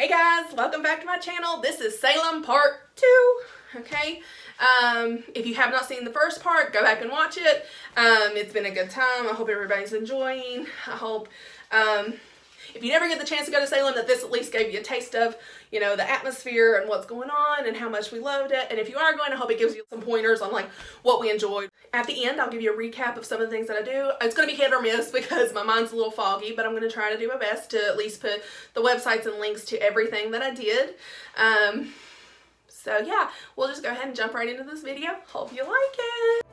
Hey guys, welcome back to my channel. This is Salem part 2, okay? If you have not seen the first part, go back and watch it. It's been a good time. I hope everybody's enjoying. I hope, if you never get the chance to go to Salem, that this at least gave you a taste of, you know, the atmosphere and what's going on and how much we loved it. And if you are going, I hope it gives you some pointers on like what we enjoyed. At the end, I'll give you a recap of some of the things that I do. It's going to be hit or miss because my mind's a little foggy, but I'm going to try to do my best to at least put the websites and links to everything that I did. So yeah, we'll just go ahead and jump right into this video. Hope you like it.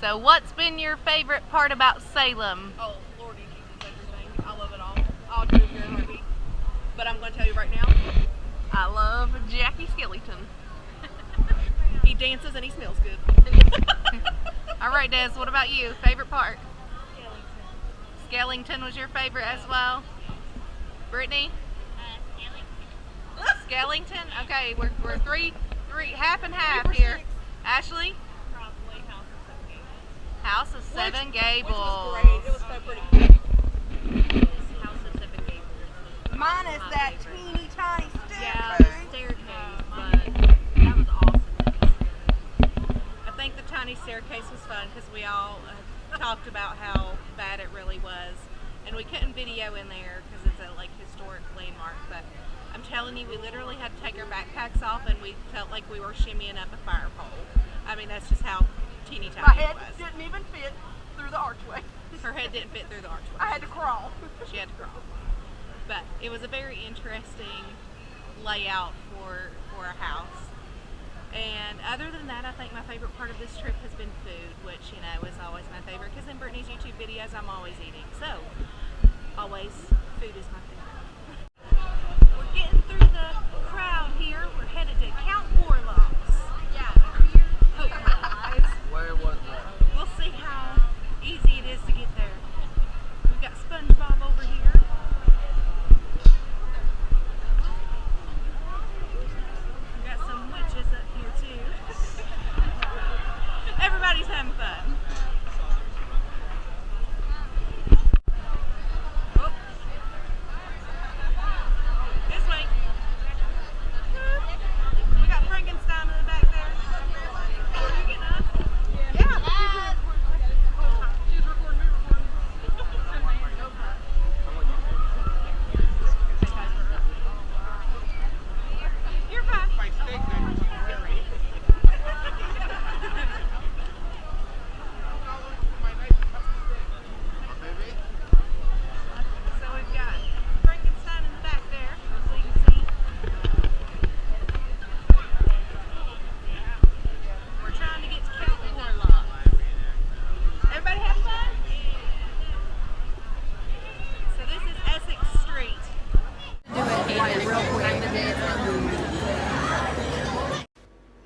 So what's been your favorite part about Salem? Oh, Lordy Jesus, everything. I love it all. I'll do it here in a heartbeat. But I'm going to tell you right now, I love Jackie Skellington. He dances and he smells good. All right, Des, what about you? Favorite part? Skellington was your favorite as well? Brittany? Skellington? Okay, we're three, half and half here. Ashley? Probably House of Seven Gables. Which was great. It was so pretty. House of Seven Gables. Minus that teeny tiny staircase. Yeah, the staircase, but that was awesome. I think the tiny staircase was fun because we all talked about how bad it really was. and we couldn't video in there because it's a like historic landmark. But I'm telling you, we literally had to take our backpacks off, and we felt like we were shimmying up a fire pole. I mean, that's just how teeny tiny My head it was. didn't even fit through the archway. Her head didn't fit through the archway. I had to crawl. She had to crawl. But it was a very interesting layout for a house. And other than that, I think my favorite part of this trip has been food, which, you know, is always my favorite, because in Brittany's YouTube videos, I'm always eating. So, always, food is my favorite. We're getting through the crowd here. We're headed to Count Warlock's. Yeah. Where was that? We'll see how easy it is to get there. We've got SpongeBob over here. We've got some witches up here too. Everybody's having fun. Oh. This way. We got Frankenstein in the back there. Are you getting up? Yeah. She's recording me. You're fine. So we've got Frankenstein in the back there, so you can see. We're trying to get to Count Warlock. Everybody have fun? So this is Essex Street.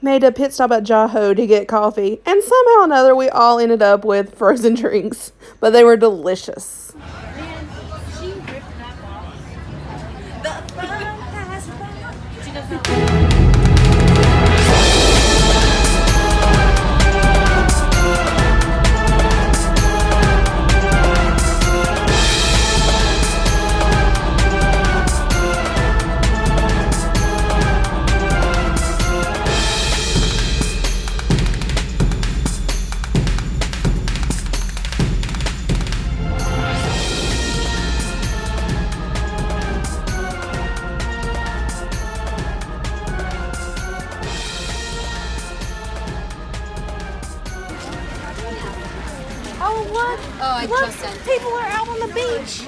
Made a pit stop at Jaho to get coffee, and somehow or another we all ended up with frozen drinks, but they were delicious. Oh, what? Oh, I Look, just sent it. people are out on the beach.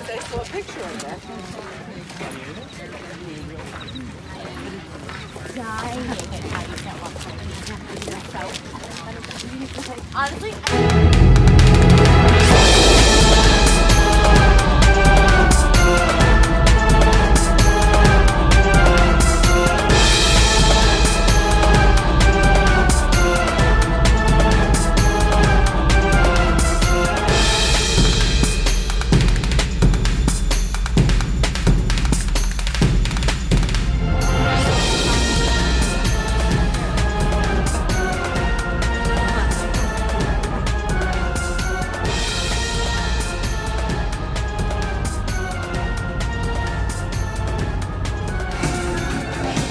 They saw a picture of that. Honestly,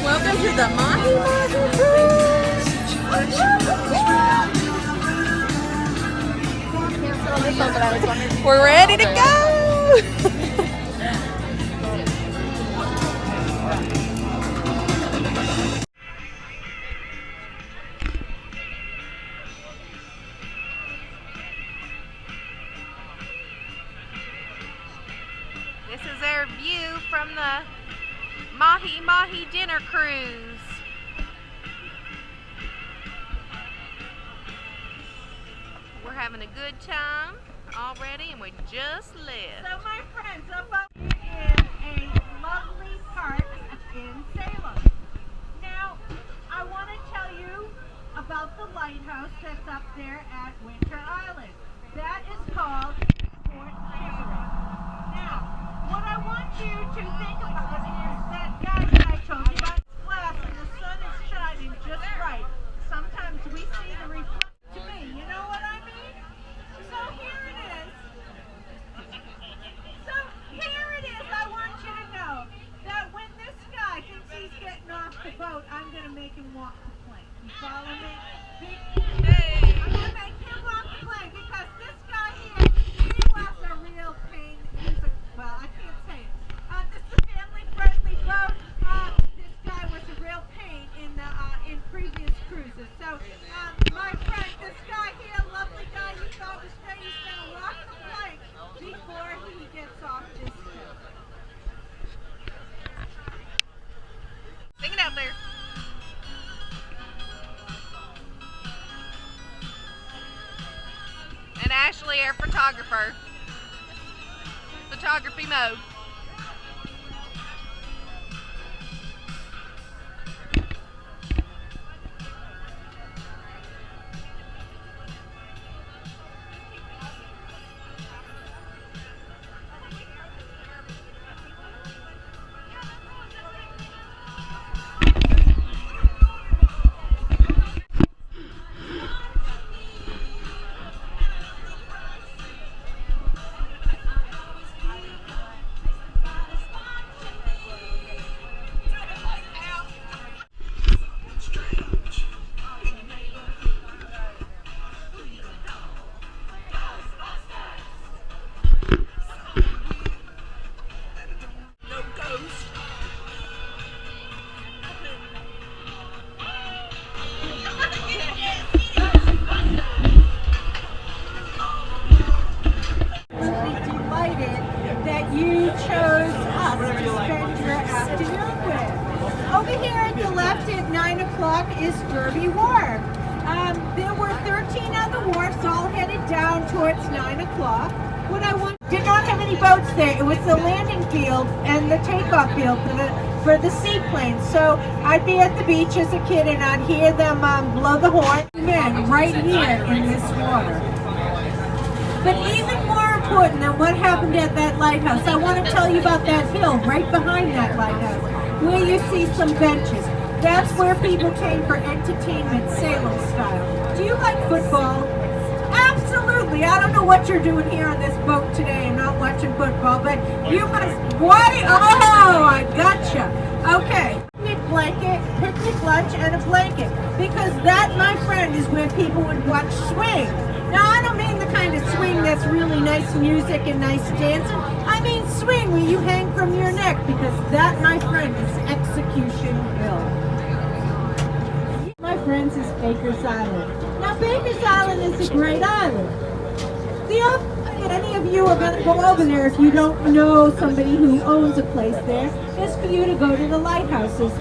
Welcome to the Mahi Mahi Cruise. We're ready to go. This is our view from the Mahi Mahi dinner cruise. We're having a good time already, and we just left. So my friends, up in a lovely park in Salem. Now, I want to tell you about the lighthouse that's up there at Winter Island. That is called Fort Pickering. Now, what I want you to think about is that guy that I told you about. It's glass and the sun is shining just right. Sometimes we see the reflection to me. You know what I mean? So here it is. So here it is. I want you to know that when this guy thinks he's getting off the boat, I'm going to make him walk the plank. You follow me? I'm going to make him And Ashley, our photographer. Photography mode. That you chose us to spend your afternoon with. Over here at the left at 9 o'clock is Derby Wharf. There were 13 other wharfs all headed down towards 9 o'clock. What I did not have any boats there. It was the landing field and the takeoff field for the seaplanes. So I'd be at the beach as a kid and I'd hear them blow the horn. Men right here in this water. But even more important than what happened at that lighthouse, I want to tell you about that hill right behind that lighthouse, where you see some benches. That's where people came for entertainment, Salem style. Do you like football? Absolutely. I don't know what you're doing here on this boat today and not watching football, but you must. Why? Oh, I gotcha. Okay. Picnic lunch, and a blanket. Because that, my friend, is where people would watch swing. Now, I don't mean the kind of swing that's really nice music and nice dancing. I mean swing where you hang from your neck, because that, my friend, is Execution Hill. My friends is Baker's Island. Now, Baker's Island is a great island. The only way any of you are going to go over there if you don't know somebody who owns a place there is for you to go to the lighthouses.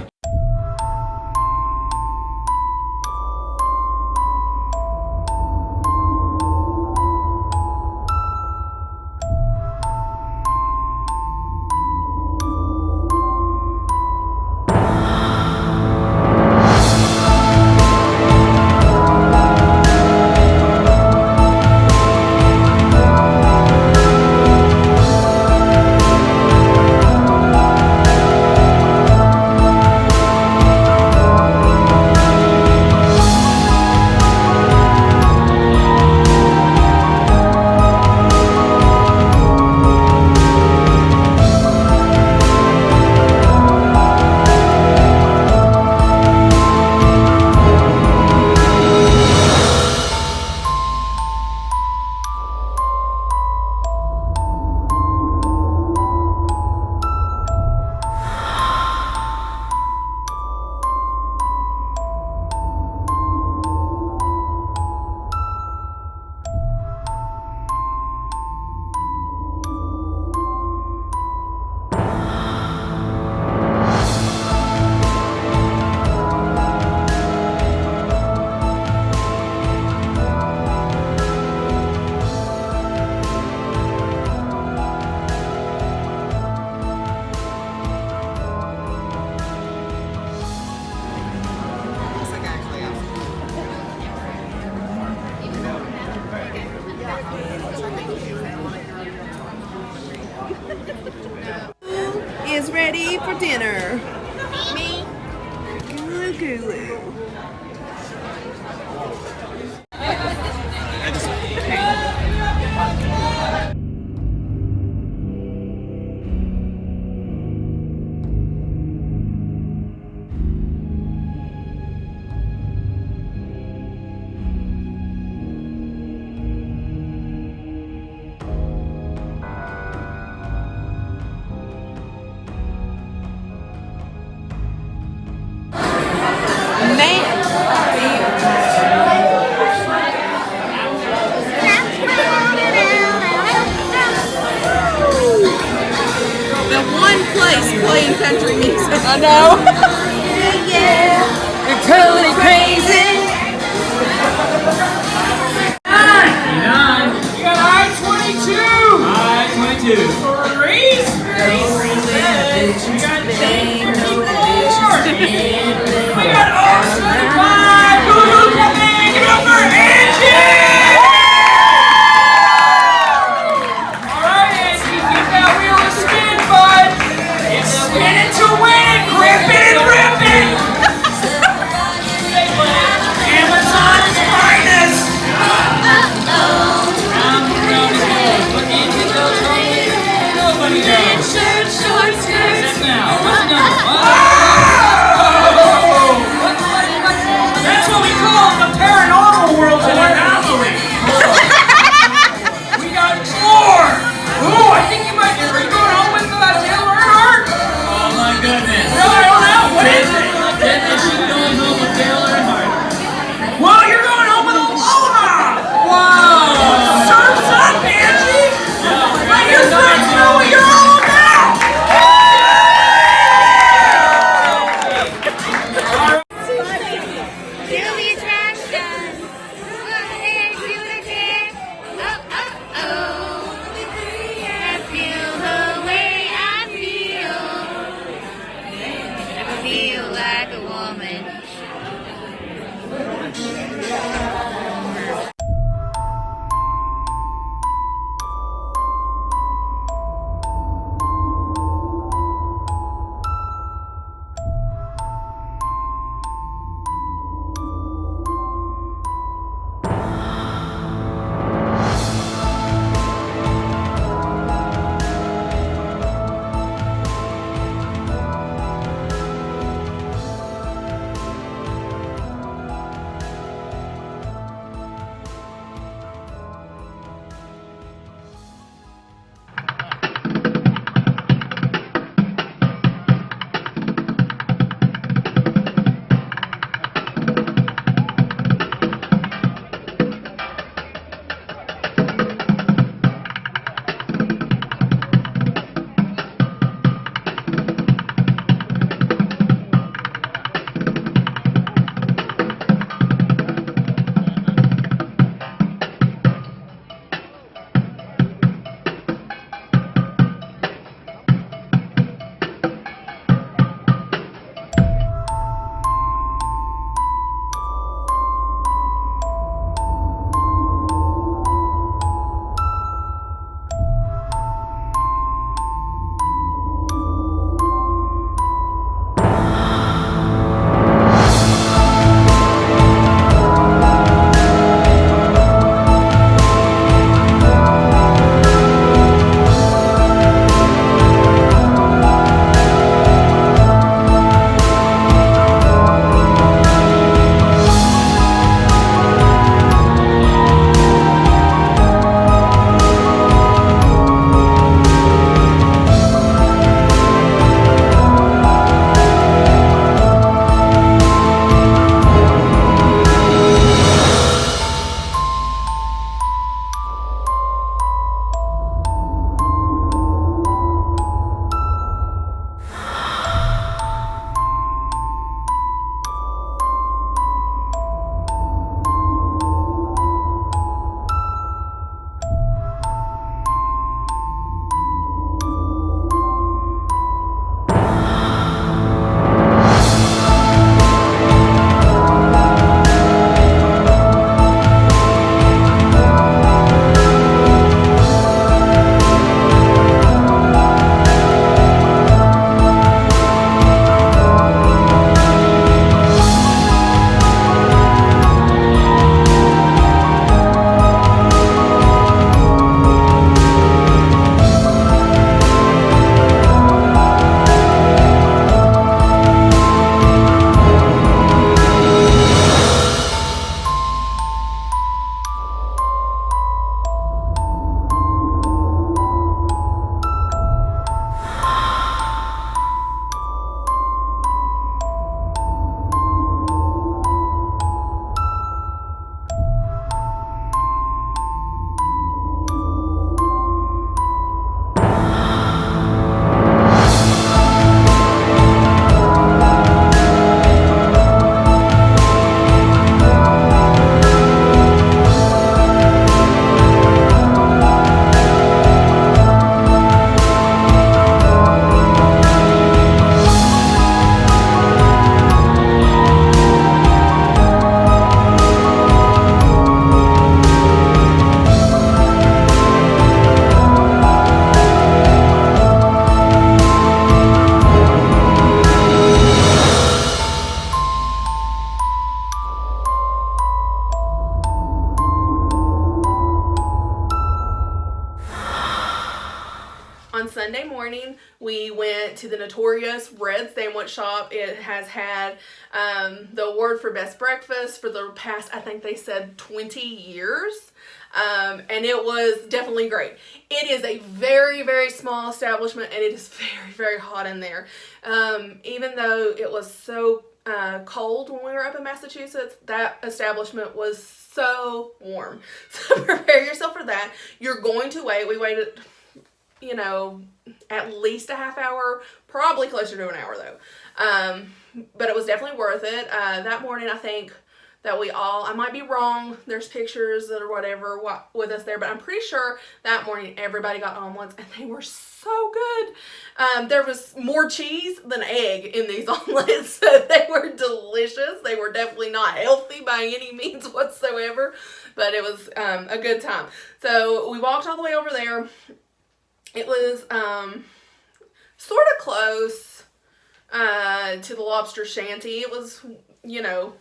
Is ready for dinner. Me. Gulu gulu. Playing country music. I know. Yeah, they're totally crazy. 9. Sunday morning, we went to the notorious Red Sandwich Shop. It has had the award for best breakfast for the past, I think they said 20 years. And it was definitely great. It is a very, very small establishment, and it is very, very hot in there. Even though it was so cold when we were up in Massachusetts, that establishment was so warm. So prepare yourself for that. You're going to wait. We waited, you know, at least a half hour, probably closer to an hour though. But it was definitely worth it. That morning, I think that I might be wrong, there's pictures or whatever with us there, but I'm pretty sure that morning everybody got omelets and they were so good. There was more cheese than egg in these omelets, so they were delicious. They were definitely not healthy by any means whatsoever, but it was a good time. So we walked all the way over there. It was sort of close to the Lobster Shanty. It was, you know,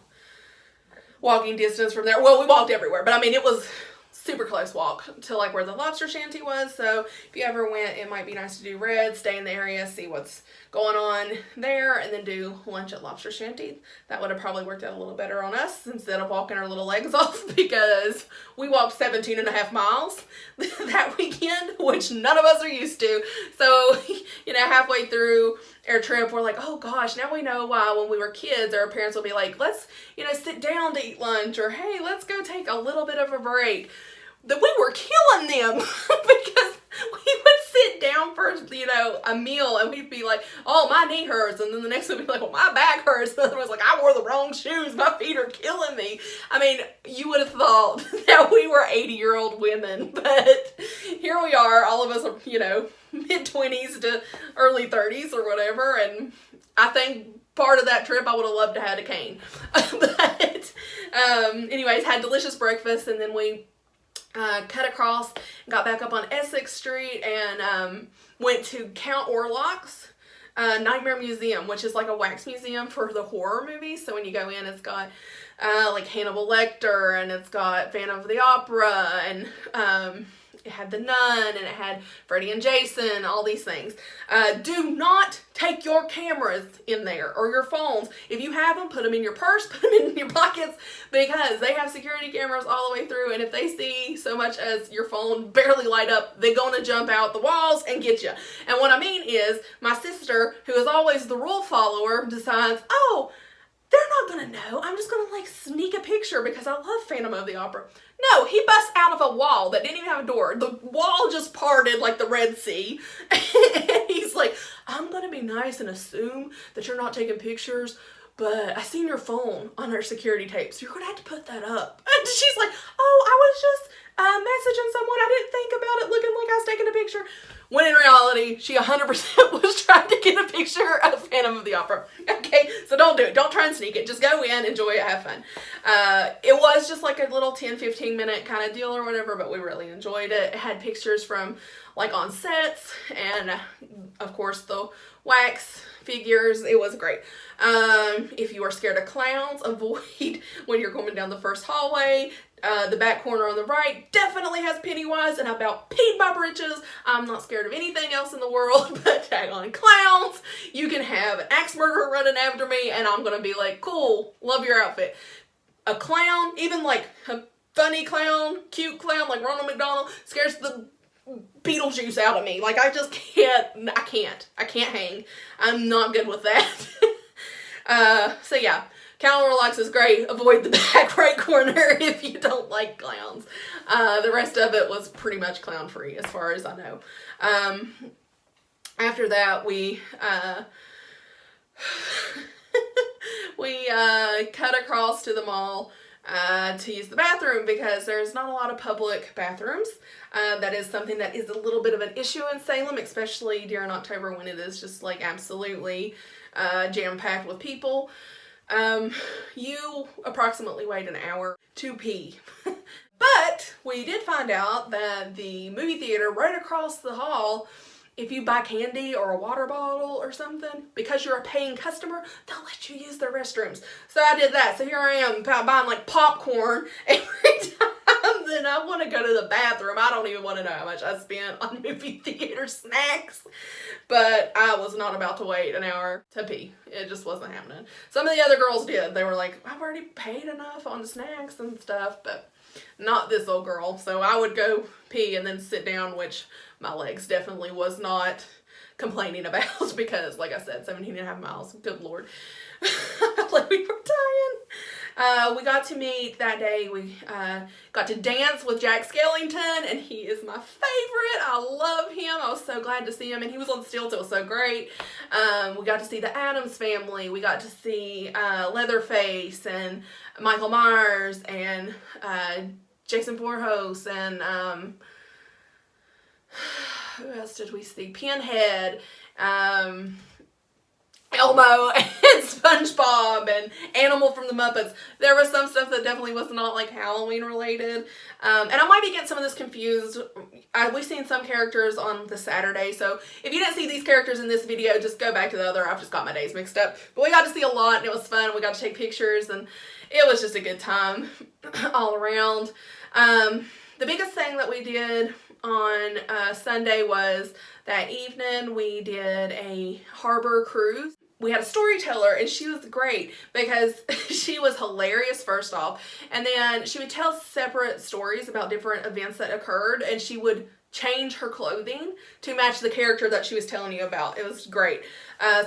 walking distance from there. Well, we walked everywhere, but I mean, it was super close walk to like where the Lobster Shanty was. So if you ever went, it might be nice to do Red, stay in the area, see what's going on there, and then do lunch at Lobster Shanty. That would have probably worked out a little better on us instead of walking our little legs off, because we walked 17.5 miles that weekend, which none of us are used to. So, you know, halfway through our trip, we're like, oh gosh, now we know why when we were kids, our parents would be like, let's, you know, sit down to eat lunch, or hey, let's go take a little bit of a break. That we were killing them because we would sit down for, you know, a meal, and we'd be like, oh, my knee hurts, and then the next one would be like, well, my back hurts, and the other was like, I wore the wrong shoes, my feet are killing me. I mean, you would have thought that we were 80-year-old women, but here we are, all of us are, you know, mid-20s to early 30s or whatever, and I think part of that trip I would have loved to have a cane. But anyways, had delicious breakfast, and then we cut across, got back up on Essex Street, and went to Count Orlok's Nightmare Museum, which is like a wax museum for the horror movies. So when you go in, it's got like Hannibal Lecter, and it's got Phantom of the Opera, and it had The Nun, and it had Freddy and Jason, all these things. Do not take your cameras in there or your phones. If you have them, put them in your purse, put them in your pockets, because they have security cameras all the way through, and if they see so much as your phone barely light up, they're gonna jump out the walls and get you. And what I mean is, my sister, who is always the rule follower, decides, oh, they're not gonna know. I'm just gonna like sneak a picture because I love Phantom of the Opera. No, he busts out of a wall that didn't even have a door. The wall just parted like the Red Sea. And he's like, I'm gonna be nice and assume that you're not taking pictures, but I seen your phone on our security tape, so you're gonna have to put that up. And she's like, oh, I was just messaging someone. I didn't think about it looking like I was taking a picture. When in reality, she 100% was trying to get a picture of Phantom of the Opera. Okay, so don't do it. Don't try and sneak it. Just go in, enjoy it, have fun. It was just like a little 10-15 minute kind of deal or whatever, but we really enjoyed it. It had pictures from like on sets, and of course the wax figures. It was great. If you are scared of clowns, avoid when you're going down the first hallway. The back corner on the right definitely has Pennywise, and I about peed my britches. I'm not scared of anything else in the world but daggone clowns. You can have an axe murderer running after me, and I'm gonna be like, cool, love your outfit. A clown, even like a funny clown, cute clown like Ronald McDonald, scares the Beetlejuice out of me. Like, I just can't, I can't hang. I'm not good with that. So yeah. Count Orlok's is great. Avoid the back right corner if you don't like clowns. The rest of it was pretty much clown free as far as I know. After that, we cut across to the mall to use the bathroom, because there's not a lot of public bathrooms. That is something that is a little bit of an issue in Salem, especially during October when it is just like absolutely jam-packed with people. You approximately wait an hour to pee. But we did find out that the movie theater right across the hall, if you buy candy or a water bottle or something, because you're a paying customer, they'll let you use their restrooms. So I did that. So here I am buying like popcorn every time and I want to go to the bathroom. I don't even want to know how much I spent on movie theater snacks. But I was not about to wait an hour to pee. It just wasn't happening. Some of the other girls did. They were like, I've already paid enough on snacks and stuff, but not this old girl. So I would go pee and then sit down, which my legs definitely was not complaining about because, like I said, 17.5 miles. Good Lord. Like we were dying. We got to meet that day. We got to dance with Jack Skellington, and he is my favorite. I love him. I was so glad to see him, and he was on stilts. It was so great. We got to see the Addams Family. We got to see Leatherface and Michael Myers and Jason Voorhees and who else did we see? Pinhead, Elmo, and SpongeBob, and Animal from the Muppets. There was some stuff that definitely was not like Halloween related. And I might be getting some of this confused. We've seen some characters on the Saturday, so if you didn't see these characters in this video, just go back to the other. I've just got my days mixed up. But we got to see a lot, and it was fun. We got to take pictures, and it was just a good time all around. The biggest thing that we did on Sunday was that evening we did a harbor cruise. We had a storyteller, and she was great because she was hilarious first off, and then she would tell separate stories about different events that occurred, and she would change her clothing to match the character that she was telling you about. It was great.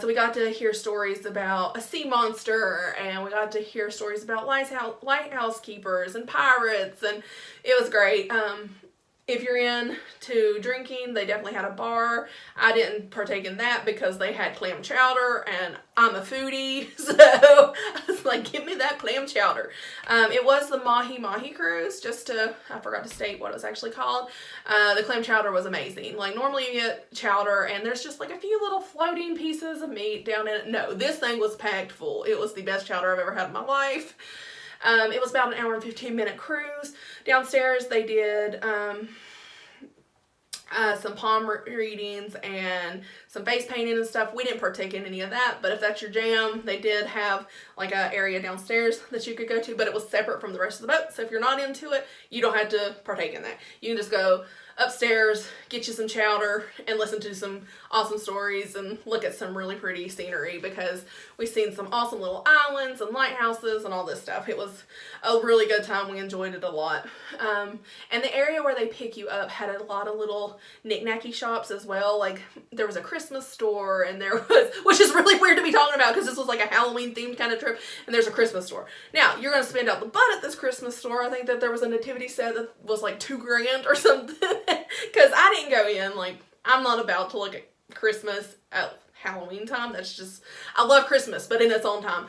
So we got to hear stories about a sea monster, and we got to hear stories about lighthouse keepers and pirates, and it was great. If you're into drinking, they definitely had a bar. I didn't partake in that because they had clam chowder, and I'm a foodie, so I was like, give me that clam chowder. It was the Mahi Mahi cruise, I forgot to state what it was actually called. The clam chowder was amazing. Like, normally you get chowder, and there's just like a few little floating pieces of meat down in it. No, this thing was packed full. It was the best chowder I've ever had in my life. It was about an hour and 15-minute cruise. Downstairs they did some palm readings and some face painting and stuff. We didn't partake in any of that, but if that's your jam, they did have like an area downstairs that you could go to, but it was separate from the rest of the boat. So if you're not into it, you don't have to partake in that. You can just go upstairs, get you some chowder, and listen to some awesome stories and look at some really pretty scenery because we've seen some awesome little islands and lighthouses and all this stuff. It was a really good time. We enjoyed it a lot. And the area where they pick you up had a lot of little knick-knacky shops as well. Like, there was a Christmas store, and there was, which is really weird to be talking about because this was like a Halloween themed kind of trip, and there's a Christmas store. Now, you're going to spend out the butt at this Christmas store. I think that there was a nativity set that was like $2,000 or something. Because I didn't go in, like, I'm not about to look at Christmas at Halloween time. That's just, I love Christmas, but in its own time.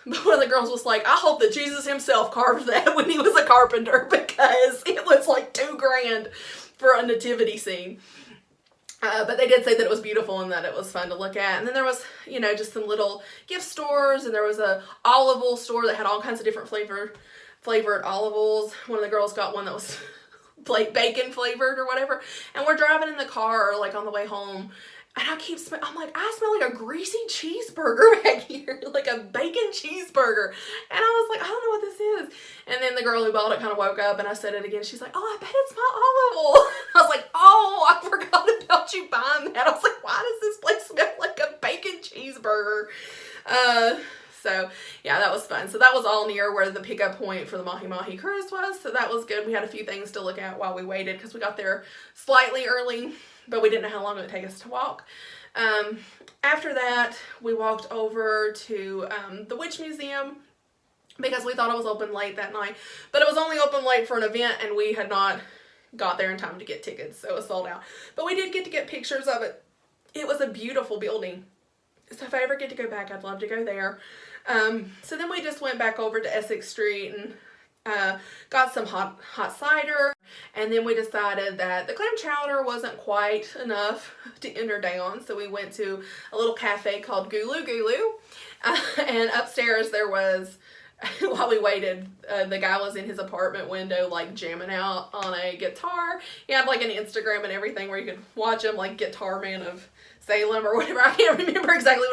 But one of the girls was like, I hope that Jesus himself carved that when he was a carpenter because it was like $2,000 for a nativity scene. But they did say that it was beautiful and that it was fun to look at. And then there was, you know, just some little gift stores, and there was a olive oil store that had all kinds of different flavored olive oils. One of the girls got one that was like bacon flavored or whatever, and we're driving in the car like on the way home, and I'm like, I smell like a greasy cheeseburger back here, like a bacon cheeseburger, and I was like, I don't know what this is. And then the girl who bought it kind of woke up, and I said it again. She's like, oh, I bet it's my olive oil. I was like, oh, I forgot about you buying that. I was like, why does this place smell like a bacon cheeseburger? So yeah, that was fun. So that was all near where the pickup point for the Mahi Mahi cruise was. So that was good. We had a few things to look at while we waited because we got there slightly early, but we didn't know how long it would take us to walk. After that, we walked over to the Witch Museum because we thought it was open late that night, but it was only open late for an event, and we had not got there in time to get tickets, so it was sold out. But we did get to get pictures of it. It was a beautiful building. So if I ever get to go back, I'd love to go there. So then we just went back over to Essex Street and got some hot cider. And then we decided that the clam chowder wasn't quite enough to enter down. So we went to a little cafe called Gulu Gulu. And upstairs there was while we waited, the guy was in his apartment window, like, jamming out on a guitar. He had, like, an Instagram and everything where you could watch him, like, Guitar Man of Salem or whatever. I can't remember exactly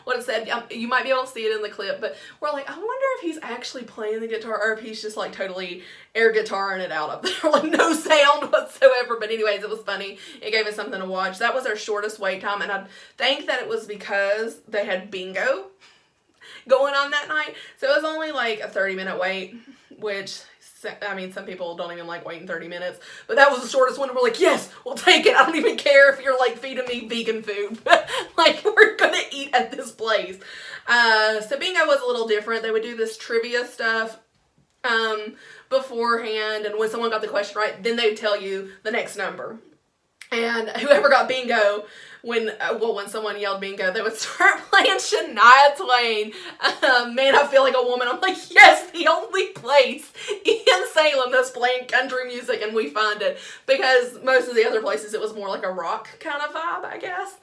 what it said. You might be able to see it in the clip, but we're like, I wonder if he's actually playing the guitar or if he's just, like, totally air guitaring it out up there, like, no sound whatsoever. But anyways, it was funny. It gave us something to watch. That was our shortest wait time, and I think that it was because they had bingo going on that night. So it was only like a 30-minute wait, which, I mean, some people don't even like waiting 30 minutes, but that was the shortest one. And we're like, yes, we'll take it. I don't even care if you're, like, feeding me vegan food. Like, we're gonna eat at this place. So bingo was a little different. They would do this trivia stuff beforehand, and when someone got the question right, then they'd tell you the next number. And whoever got bingo, when someone yelled bingo, they would start playing Shania Twain. Man, I Feel Like a Woman. I'm like, yes, the only place in Salem that's playing country music, and we find it. Because most of the other places, it was more like a rock kind of vibe, I guess.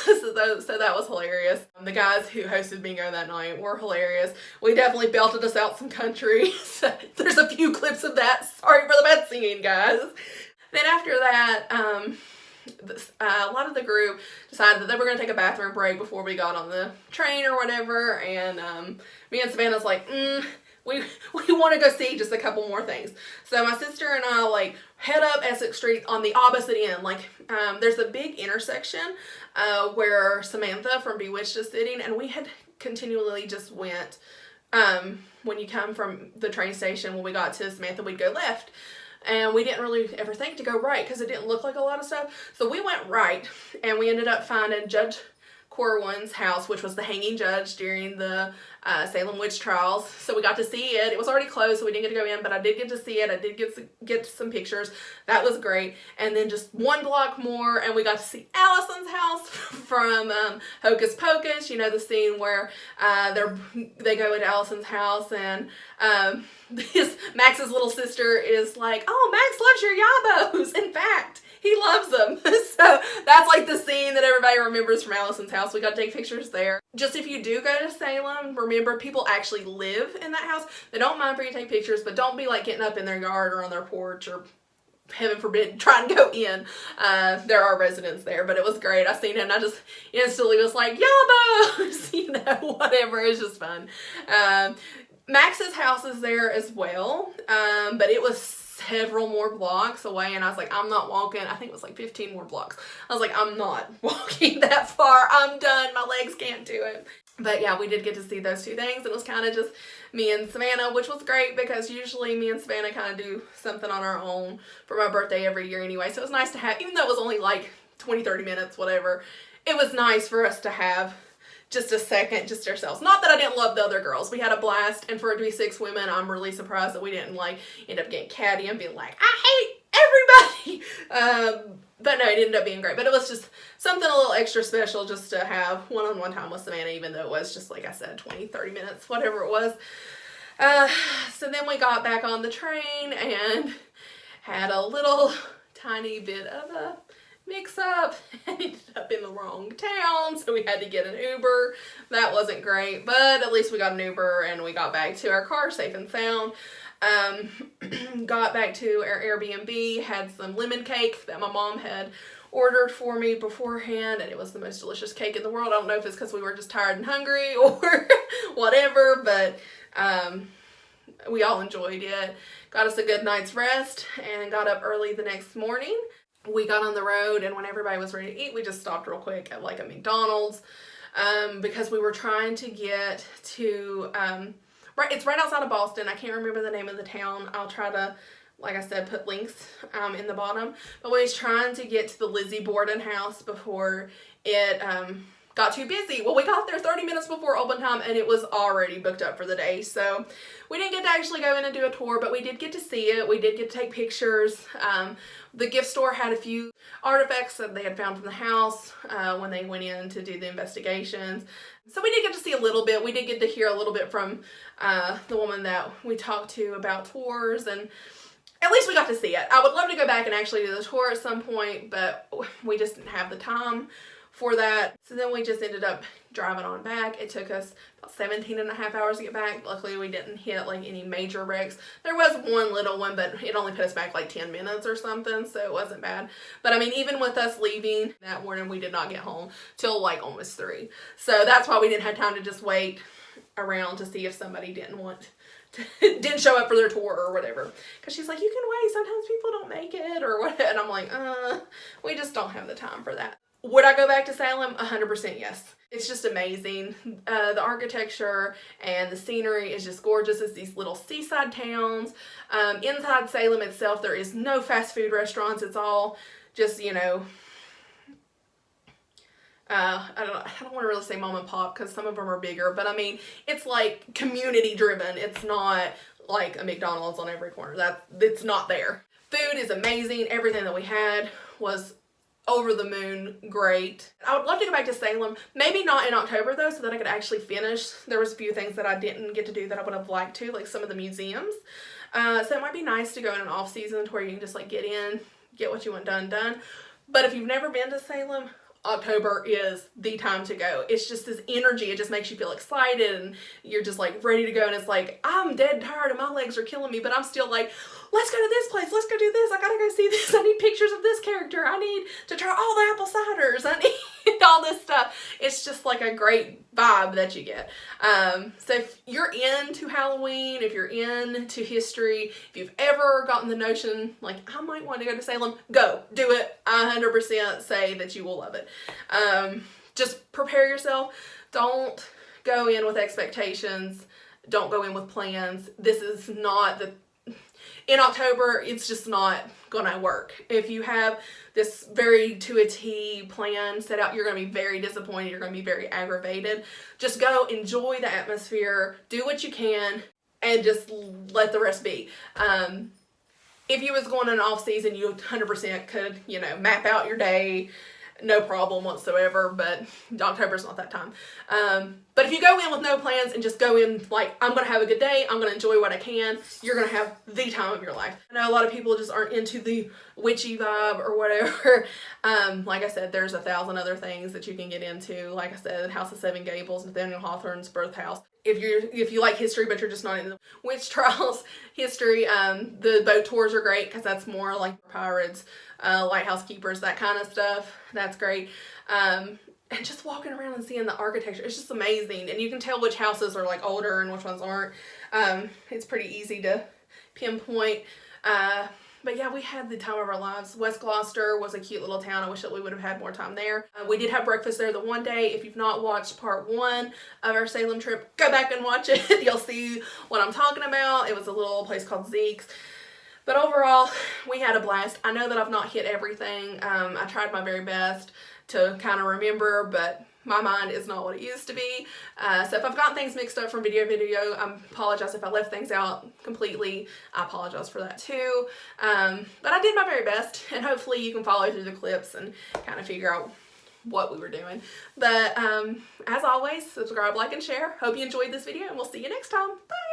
So that was hilarious. The guys who hosted bingo that night were hilarious. We definitely belted us out some country. So there's a few clips of that. Sorry for the bad singing, guys. Then after that, a lot of the group decided that they were going to take a bathroom break before we got on the train or whatever, and me and Savannah's like, we want to go see just a couple more things. So my sister and I, like, head up Essex Street on the opposite end. Like, there's a big intersection where Samantha from Bewitched is sitting, and we had continually just went, when you come from the train station, when we got to Samantha, we'd go left. And we didn't really ever think to go right because it didn't look like a lot of stuff. So we went right, and we ended up finding Judge Corwin's house, which was the hanging judge during the Salem witch trials. So we got to see it. It was already closed, so we didn't get to go in, but I did get to see it. I did get some pictures. That was great. And then just one block more, and we got to see Allison's house from Hocus Pocus. You know, the scene where they go into Allison's house, and Max's little sister is like, oh, Max loves your yabos. In fact, he loves them. So that's like the scene that everybody remembers from Allison's house. We got to take pictures there. Just if you do go to Salem, remember, people actually live in that house. They don't mind for you to take pictures, but don't be like getting up in their yard or on their porch or, heaven forbid, trying to go in. There are residents there, but it was great. I seen it and I just instantly was like, yabos, you know, whatever. It's just fun. Max's house is there as well, but it was several more blocks away, and I was like, I'm not walking. I think it was like 15 more blocks. I was like, I'm not walking that far. I'm done. My legs can't do it. But yeah, we did get to see those two things. It was kind of just me and Savannah, which was great because usually me and Savannah kind of do something on our own for my birthday every year anyway. So it was nice to have, even though it was only like 20-30 minutes, whatever, it was nice for us to have just a second, just ourselves. Not that I didn't love the other girls. We had a blast, and for it to be 6 women, I'm really surprised that we didn't, like, end up getting catty and being like, I hate everybody! But no, it ended up being great. But it was just something a little extra special just to have one-on-one time with Savannah, even though it was just, like I said, 20-30 minutes, whatever it was. So then we got back on the train and had a little tiny bit of a mix-up and ended up in the wrong town, so we had to get an Uber. That wasn't great, but at least we got an Uber and we got back to our car safe and sound. Got back to our Airbnb, had some lemon cake that my mom had ordered for me beforehand, and it was the most delicious cake in the world. I don't know if it's because we were just tired and hungry or whatever, but we all enjoyed it. Got us a good night's rest and got up early the next morning. We got on the road, and when everybody was ready to eat, we just stopped real quick at like a McDonald's because we were trying to get to, it's right outside of Boston. I can't remember the name of the town. I'll try to, like I said, put links in the bottom. But we was trying to get to the Lizzie Borden house before it got too busy. Well, we got there 30 minutes before open time, and it was already booked up for the day. So we didn't get to actually go in and do a tour, but we did get to see it. We did get to take pictures. The gift store had a few artifacts that they had found from the house when they went in to do the investigations. So we did get to see a little bit. We did get to hear a little bit from the woman that we talked to about tours, and at least we got to see it. I would love to go back and actually do the tour at some point, but we just didn't have the time for that. So then we just ended up driving on back. It took us about 17.5 hours to get back. Luckily we didn't hit like any major wrecks. There was one little one, but it only put us back like 10 minutes or something, so it wasn't bad. But I mean, even with us leaving that morning, we did not get home till like almost 3. So that's why we didn't have time to just wait around to see if somebody didn't show up for their tour or whatever. Because she's like, you can wait, sometimes people don't make it or what. And I'm like, we just don't have the time for that. Would I go back to Salem? 100% yes. It's just amazing. The architecture and the scenery is just gorgeous. It's these little seaside towns. Inside Salem itself, there is no fast food restaurants. It's all just, you know, I don't want to really say mom and pop because some of them are bigger, but I mean, it's like community driven. It's not like a McDonald's on every corner. It's not there. Food is amazing. Everything that we had was over the moon great. I would love to go back to Salem, maybe not in October though, so that I could actually finish. There was a few things that I didn't get to do that I would have liked to, like some of the museums. So it might be nice to go in an off season to where you can just like get in, get what you want done. But if you've never been to Salem, October is the time to go. It's just this energy. It just makes you feel excited and you're just like ready to go. And it's like, I'm dead tired and my legs are killing me, but I'm still like, let's go to this place. Let's go do this. I gotta go see this. I need pictures of this character. I need to try all the apple ciders. I need all this stuff. It's just like a great vibe that you get. So if you're into Halloween, if you're into history, if you've ever gotten the notion, like, I might want to go to Salem, go. Do it. I 100% say that you will love it. Just prepare yourself. Don't go in with expectations. Don't go in with plans. This is not in October, it's just not gonna work. If you have this very to a T plan set out, you're gonna be very disappointed. You're gonna be very aggravated. Just go enjoy the atmosphere, do what you can, and just let the rest be. If you was going in an off season, you 100% could, you know, map out your day, no problem whatsoever, but October's not that time. But if you go in with no plans and just go in like, I'm going to have a good day, I'm going to enjoy what I can, you're going to have the time of your life. I know a lot of people just aren't into the witchy vibe or whatever. Like I said, there's 1,000 other things that you can get into. Like I said, House of Seven Gables, Nathaniel Hawthorne's birth house. If you like history but you're just not into the witch trials history, the boat tours are great because that's more like pirates, lighthouse keepers, that kind of stuff. That's great. And just walking around and seeing the architecture, it's just amazing. And you can tell which houses are like older and which ones aren't. It's pretty easy to pinpoint. But yeah, we had the time of our lives. West Gloucester was a cute little town. I wish that we would have had more time there. We did have breakfast there the one day. If you've not watched part 1 of our Salem trip, go back and watch it. You'll see what I'm talking about. It was a little place called Zeke's. But overall, we had a blast. I know that I've not hit everything. I tried my very best to kind of remember, but my mind is not what it used to be. So if I've gotten things mixed up from video, I apologize if I left things out completely. I apologize for that too. But I did my very best, and hopefully you can follow through the clips and kind of figure out what we were doing. But as always, subscribe, like, and share. Hope you enjoyed this video, and we'll see you next time. Bye!